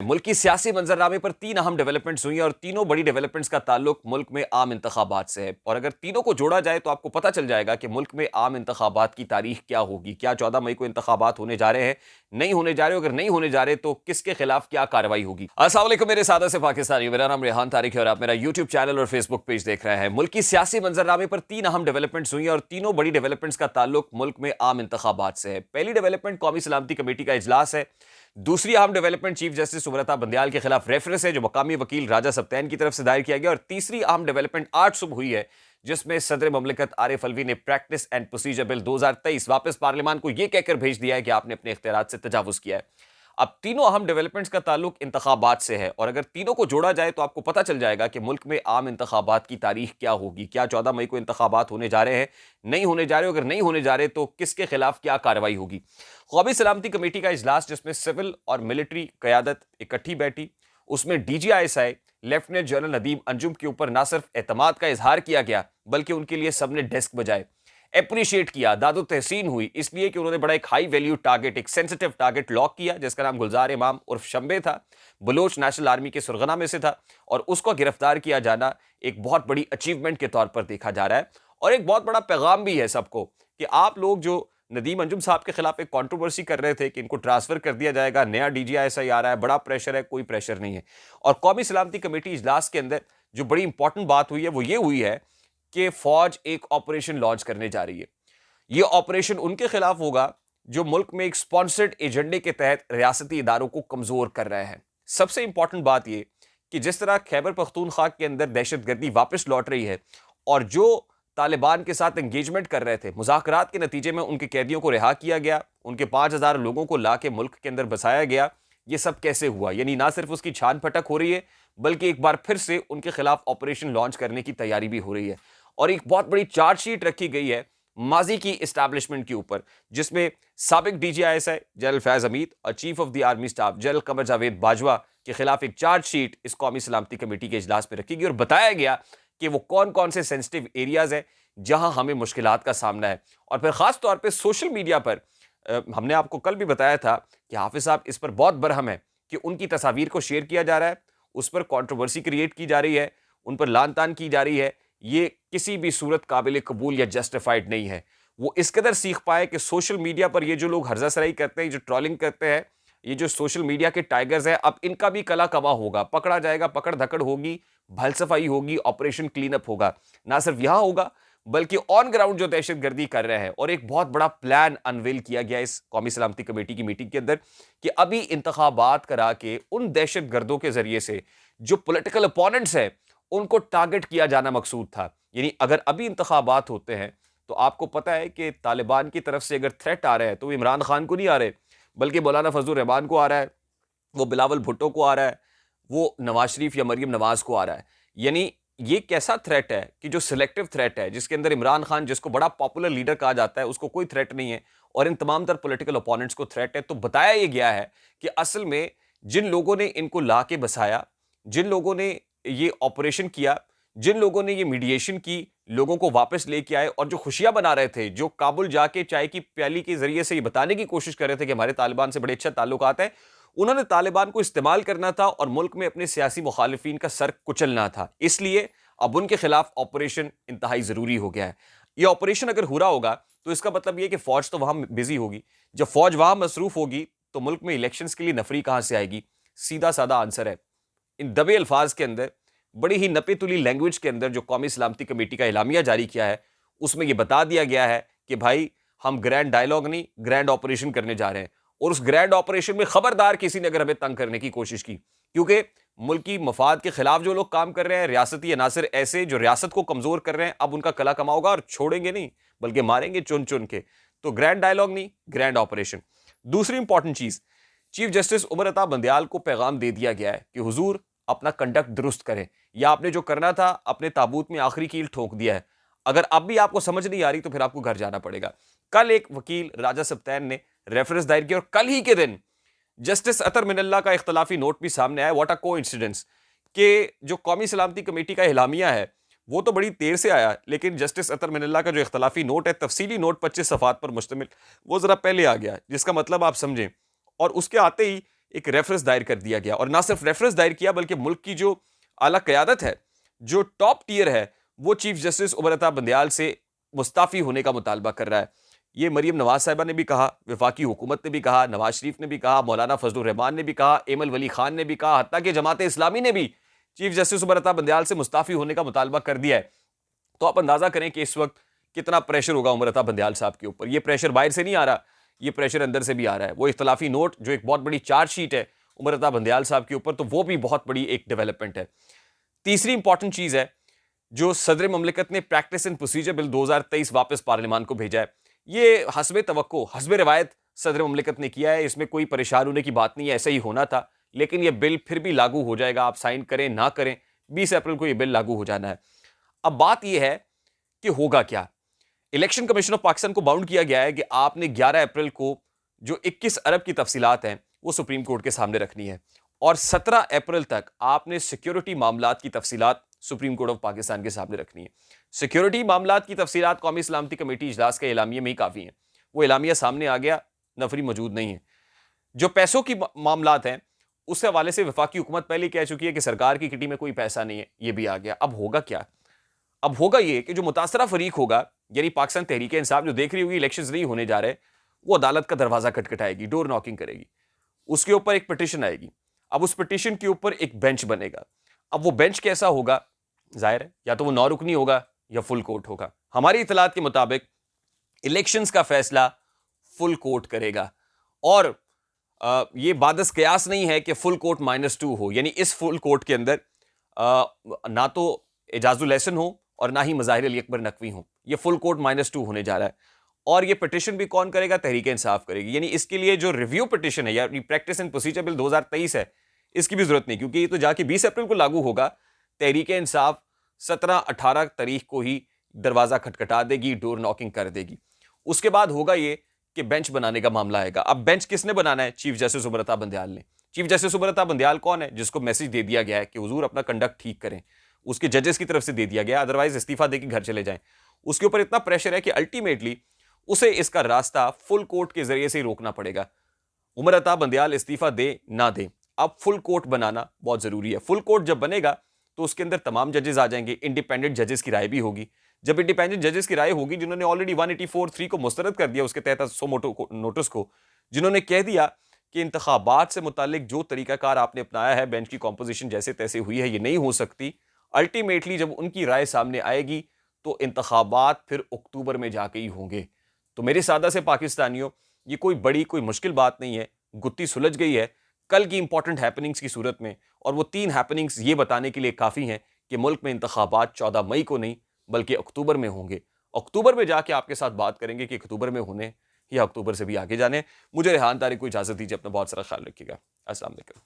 मुल्क की सियासी मंजरनामे पर 3 अहम डेवलपमेंट्स हुई हैं और तीनों बड़ी डेवलपमेंट्स का ताल्लुक मुल्क में आम इंतखाबात से है। और अगर तीनों को जोड़ा जाए तो आपको पता चल जाएगा कि मुल्क में आम इंतखाबात की तारीख क्या होगी। क्या 14 मई को इंतखाबात होने जा रहे हैं, नहीं होने जा रहे? अगर नहीं होने जा रहे तो किसके खिलाफ क्या कार्रवाई होगी? अस्सलाम वालेकुम मेरे सादा से पाकिस्तानी, मेरा नाम रेहान तारिक है और आप मेरा यूट्यूब चैनल और फेसबुक पेज देख रहे हैं। मुल्क की सियासी मंजरनामे पर 3 अहम डेवलपमेंट्स हुई हैं और तीनों बड़ी डेवलपमेंट्स का ताल्लुक मुल्क में आम इंतखाबात से है। पहली डेवलपमेंट कौमी सलामती कमेटी का इजलास है। दूसरी अहम development chief justice Umar Bandial के खिलाफ रेफरेंस है जो मकामी वकील राजा सप्तैन की तरफ से दायर किया गया। और तीसरी अहम डेवलपमेंट आज सुबह हुई है जिसमें सदर ममलिकत आरिफ अलवी ने प्रैक्टिस एंड प्रोसीजर बिल 2023 वापस पार्लियामान को यह कहकर भेज दिया है कि आपने अपने इख्तियारात से तजावुज किया है। अब तीनों अहम डेवलपमेंट्स का ताल्लुक इंतखाबात से है और अगर तीनों को जोड़ा जाए तो आपको पता चल जाएगा कि मुल्क में आम इंतखाबात की तारीख क्या होगी। क्या 14 मई को इंतखाबात होने जा रहे हैं, नहीं होने जा रहे? अगर नहीं होने जा रहे तो किसके खिलाफ क्या कार्रवाई होगी? कौमी सलामती कमेटी का इजलास जिसमें सिविल और मिलिट्री क़यादत इकट्ठी बैठी, उसमें DGISI lieutenant general Nadeem Anjum के ऊपर ना सिर्फ एतमाद का इजहार किया गया बल्कि उनके लिए सबने डेस्क बजाए, अप्रिशिएट किया, दादो तहसीन हुई, इसलिए कि उन्होंने बड़ा एक हाई वैल्यू टारगेट, एक सेंसिटिव टारगेट लॉक किया जिसका नाम गुलजार इमाम उर्फ शंबे था, बलोच नेशनल आर्मी के सुरगना में से था और उसको गिरफ्तार किया जाना एक बहुत बड़ी अचीवमेंट के तौर पर देखा जा रहा है। और एक बहुत बड़ा पैगाम भी है सबको कि आप लोग जो नदीम अंजुम साहब के खिलाफ एक कंट्रोवर्सी कर रहे थे कि इनको ट्रांसफर कर दिया जाएगा, नया DGISI आ रहा है, बड़ा प्रेशर है, कोई प्रेशर नहीं है। और कौमी सलामती कमेटी इजलास के अंदर जो बड़ी इंपॉर्टेंट बात हुई है वो ये हुई है कि फौज एक ऑपरेशन लॉन्च करने जा रही है। यह ऑपरेशन उनके खिलाफ होगा जो मुल्क में एक स्पॉन्सर्ड एजेंडे के तहत रियासती इदारों को कमजोर कर रहे हैं। सबसे इंपॉर्टेंट बात यह कि जिस तरह खैबर पख्तूनख्वा के अंदर दहशतगर्दी वापस लौट रही है और जो तालिबान के साथ एंगेजमेंट कर रहे थे, मुज़ाकरात के नतीजे में उनके कैदियों को रिहा किया गया, उनके 5,000 लोगों को ला के मुल्क के अंदर बसाया गया। ये सब कैसे हुआ? यानी ना सिर्फ उसकी छान फटक हो रही है बल्कि एक बार फिर से उनके खिलाफ ऑपरेशन लॉन्च करने की तैयारी भी हो रही है। और एक बहुत बड़ी चार्जशीट रखी गई है माजी की इस्टेब्लिशमेंट के ऊपर जिसमें साबिक DGISI जनरल फैज हमीद और chief of the army staff general Qamar Javed Bajwa के खिलाफ एक चार्जशीट इस कौमी सलामती कमेटी के इजलास में रखी गई और बताया गया कि वो कौन कौन से सेंसिटिव एरियाज हैं जहां हमें मुश्किलात का सामना है। और फिर खास तौर पे सोशल मीडिया पर हमने आपको कल भी बताया था कि हाफिज साहब इस पर बहुत बरहम है कि उनकी तस्वीर को शेयर किया जा रहा है, उस पर कंट्रोवर्सी क्रिएट की जा रही है, उन पर लान तान की जा रही है। ये किसी भी सूरत काबिल कबूल या जस्टिफाइड नहीं है। वो इस कदर सीख पाए कि सोशल मीडिया पर ये जो लोग हर्जासराई करते हैं, जो ट्रोलिंग करते हैं, ये जो सोशल मीडिया के टाइगर्स हैं, अब इनका भी कला कमा होगा, पकड़ा जाएगा, पकड़ धकड़ होगी, भलसफाई होगी, ऑपरेशन क्लीन अप होगा। ना सिर्फ यहां होगा बल्कि ऑन ग्राउंड जो दहशतगर्दी कर रहे हैं। और एक बहुत बड़ा प्लान अनवेल किया गया इस कौमी सलामती कमेटी की मीटिंग के अंदर कि अभी इंतखाबात करा के उन दहशतगर्दों के जरिए से जो पॉलिटिकल अपोनेंट्स हैं उनको टारगेट किया जाना मकसूद था। यानी अगर अभी इंतखाबात होते हैं तो आपको पता है कि तालिबान की तरफ से अगर थ्रेट आ रहा है तो वो इमरान खान को नहीं आ रहे बल्कि मौलाना फजल रहमान को आ रहा है, वो बिलावल भुट्टो को आ रहा है, वो नवाज शरीफ या मरियम नवाज को आ रहा है। यानी ये कैसा थ्रेट है कि जो सिलेक्टिव थ्रेट है जिसके अंदर इमरान खान जिसको बड़ा पॉपुलर लीडर कहा जाता है उसको कोई थ्रेट नहीं है और इन तमाम तर पॉलिटिकल ओपोनेंट्स को थ्रेट है। तो बताया ये गया है कि असल में जिन लोगों ने इनको ला के बसाया, जिन लोगों ने ये ऑपरेशन किया, जिन लोगों ने ये मीडिएशन की, लोगों को वापस लेके आए और जो खुशियां बना रहे थे, जो काबुल जाके चाय की प्याली के जरिए से ये बताने की कोशिश कर रहे थे कि हमारे तालिबान से बड़े अच्छे ताल्लुकात हैं, उन्होंने तालिबान को इस्तेमाल करना था और मुल्क में अपने सियासी मुखालिफिन का सर कुचलना था। इसलिए अब उनके खिलाफ ऑपरेशन इंतहाई जरूरी हो गया है। ये ऑपरेशन अगर हो रहा होगा तो इसका मतलब यह कि फौज तो वहां बिजी होगी। जब फौज वहां मसरूफ होगी तो मुल्क में इलेक्शंस के लिए नफरी कहां से आएगी? सीधा साधा आंसर है, इन दबे अल्फाज के अंदर, बड़ी ही नपे तुली लैंग्वेज के अंदर जो कौमी सलामती कमेटी का इलामिया जारी किया है उसमें यह बता दिया गया है कि भाई हम ग्रैंड डायलॉग नहीं, ग्रैंड ऑपरेशन करने जा रहे हैं। और उस ग्रैंड ऑपरेशन में खबरदार किसी ने अगर हमें तंग करने की कोशिश की, क्योंकि मुल्की मफाद के खिलाफ जो लोग काम कर रहे हैं, रियासती अनासर ऐसे जो रियासत को कमजोर कर रहे हैं, अब उनका कला कमा होगा और छोड़ेंगे नहीं बल्कि मारेंगे चुन चुन के। तो ग्रैंड डायलॉग नहीं, ग्रैंड ऑपरेशन। दूसरी इंपॉर्टेंट चीज, चीफ जस्टिस उमर बंदयाल को पैगाम दे दिया गया है कि हुजूर अपना कंडक्ट दुरुस्त करें, या आपने जो करना था अपने ताबूत में आखिरी कील ठोक दिया है। अगर अब भी आपको समझ नहीं आ रही तो फिर आपको घर जाना पड़ेगा। कल एक वकील राजा सप्तैन ने रेफरेंस दायर किया और कल ही के दिन जस्टिस अतर मिनल्ला का इख्तलाफी नोट भी सामने आया। व्हाट अ कोइंसिडेंस कि जो कौमी सलामती कमेटी का इलामिया है वो तो बड़ी देर से आया, लेकिन जस्टिस अतर मिनल्ला का जो इख्तलाफी नोट है, तफसीली नोट 25 सफ़ात पर मुश्तमिल, वो ज़रा पहले आ गया, जिसका मतलब आप समझें। और उसके आते ही एक रेफरेंस दायर कर दिया गया, और ना सिर्फ रेफरेंस दायर किया बल्कि मुल्क की जो आला क़यादत है, जो टॉप टियर है, वो चीफ जस्टिस उमर अता बंदयाल से मुस्ताफ़ी होने का मुतालबा कर रहा है। ये मरियम नवाज साहिबा ने भी कहा, वफाकी हुकूमत ने भी कहा, नवाज शरीफ ने भी कहा, मौलाना फजलुर रहमान ने भी कहा, एमल वली खान ने भी कहा, हत्ता कि जमात इस्लामी ने भी चीफ जस्टिस उमर अता बंदयाल से मुस्ताफ़ी होने का मुतालबा कर दिया है। तो आप अंदाजा करें कि इस वक्त कितना प्रेशर होगा उमर अता बंदयाल साहब के ऊपर। ये प्रेशर बाहर से नहीं आ रहा, ये प्रेशर अंदर से भी आ रहा है। वो इख्तलाफी नोट जो एक बहुत बड़ी चार्जशीट है उमर अता बंदयाल साहब के ऊपर, तो वो भी बहुत बड़ी एक डेवलपमेंट है। तीसरी इंपॉर्टेंट चीज है, जो सदर ममलिकत ने प्रैक्टिस एंड प्रोसीजर बिल 2023 वापस पार्लियामान को भेजा है, ये हस्बे तवक्को, हस्बे रिवायत सदर ममलिकत ने किया है। इसमें कोई परेशान होने की बात नहीं है, ऐसा ही होना था। लेकिन यह बिल फिर भी लागू हो जाएगा, आप साइन करें ना करें, 20 अप्रैल को यह बिल लागू हो जाना है। अब बात यह है कि होगा क्या। इलेक्शन कमीशन ऑफ पाकिस्तान को बाउंड किया गया है कि आपने 11 अप्रैल को जो 21 अरब की तफसीलात हैं वो सुप्रीम कोर्ट के सामने रखनी है, और 17 अप्रैल तक आपने सिक्योरिटी मामलात की तफसीलात सुप्रीम कोर्ट ऑफ पाकिस्तान के सामने रखनी है। सिक्योरिटी मामलात की तफसीलात कौमी सलामती कमेटी इजलास के एलामिया में ही काफ़ी हैं। वो एलामिया सामने आ गया, नफरी मौजूद नहीं है। जो पैसों की मामलात हैं, उस हवाले से वफाकी हुकूमत पहले ही कह चुकी है कि सरकार की किटी में कोई पैसा नहीं है, ये भी आ गया। अब होगा क्या? अब होगा ये कि जो मुतासरा फरीक होगा, यानी पाकिस्तान तहरीक इंसाफ, जो देख रही होगी इलेक्शंस नहीं होने जा रहे, वो अदालत का दरवाजा खटखटाएगी, डोर नॉकिंग करेगी, उसके ऊपर एक पिटिशन आएगी। अब उस पिटिशन के ऊपर एक बेंच बनेगा। अब वो बेंच कैसा होगा? जाहिर है या तो वो 9 रुकनी होगा या फुल कोर्ट होगा। हमारी इतलात के मुताबिक इलेक्शंस का फैसला फुल कोर्ट करेगा, और ये बादस कयास नहीं है कि फुल कोर्ट -2 हो, यानी इस फुल कोर्ट के अंदर ना तो एजाजुल एहसन हो और ना ही मज़ाहिर अली अकबर नकवी हो। ये फुल कोर्ट -2 होने जा रहा है। और ये पिटिशन भी कौन करेगा? तहरीक इंसाफ करेगी। यानी इसके लिए जो रिव्यू पिटिशन है या प्रैक्टिस एंड प्रोसीजर बिल 2023 है, इसकी भी जरूरत नहीं, क्योंकि ये तो जाके 20 अप्रैल को लागू होगा। तहरीक इंसाफ 17-18 तारीख को ही दरवाजा खटखटा देगी, डोर नॉकिंग कर देगी। उसके बाद होगा ये कि बेंच बनाने का मामला आएगा। अब बेंच किसने बनाना है? चीफ जस्टिस उमर अता बंदयाल ने। चीफ जस्टिस उमर अता बंदयाल कौन है? जिसको मैसेज दे दिया गया है कि हुजूर अपना कंडक्ट ठीक करें, उसके जजेस की तरफ से दे दिया गया, अदरवाइज इस्तीफा देके घर चले जाएं। उसके ऊपर इतना प्रेशर है कि अल्टीमेटली उसे इसका रास्ता फुल कोर्ट के जरिए से ही रोकना पड़ेगा। उमर अता बंदयाल इस्तीफा दे ना दे, अब फुल कोर्ट बनाना बहुत जरूरी है। फुल कोर्ट जब बनेगा तो उसके अंदर तमाम जजेस आ जाएंगे, इंडिपेंडेंट जजेस की राय भी होगी। जब इंडिपेंडेंट जजेस की राय होगी, जिन्होंने ऑलरेडी 184(3) को मुस्तरद कर दिया, उसके तहत 100 नोटिस को, जिन्होंने कह दिया कि इंतखाबात से मुतालिक जो तरीकाकार आपने अपनाया है, बेंच की कॉम्पोजिशन जैसे तैसे हुई है, ये नहीं हो सकती। अल्टीमेटली जब उनकी राय सामने आएगी तो इंतखाबात फिर अक्टूबर में जाके ही होंगे। तो मेरे सादा से पाकिस्तानियों, ये कोई बड़ी कोई मुश्किल बात नहीं है, गुत्ती सुलझ गई है कल की इंपॉर्टेंट हैपनिंग्स की सूरत में। और वो 3 हैपनिंग्स ये बताने के लिए काफ़ी हैं कि मुल्क में इंतखाबात 14 मई को नहीं बल्कि अक्टूबर में होंगे। अक्टूबर में जाके आपके साथ बात करेंगे कि अक्टूबर में होने या अक्टूबर से भी आगे जाने। मुझे रेहान तारिक को इजाज़त दीजिए, अपना बहुत सारा ख्याल रखिएगा। अस्सलाम वालेकुम।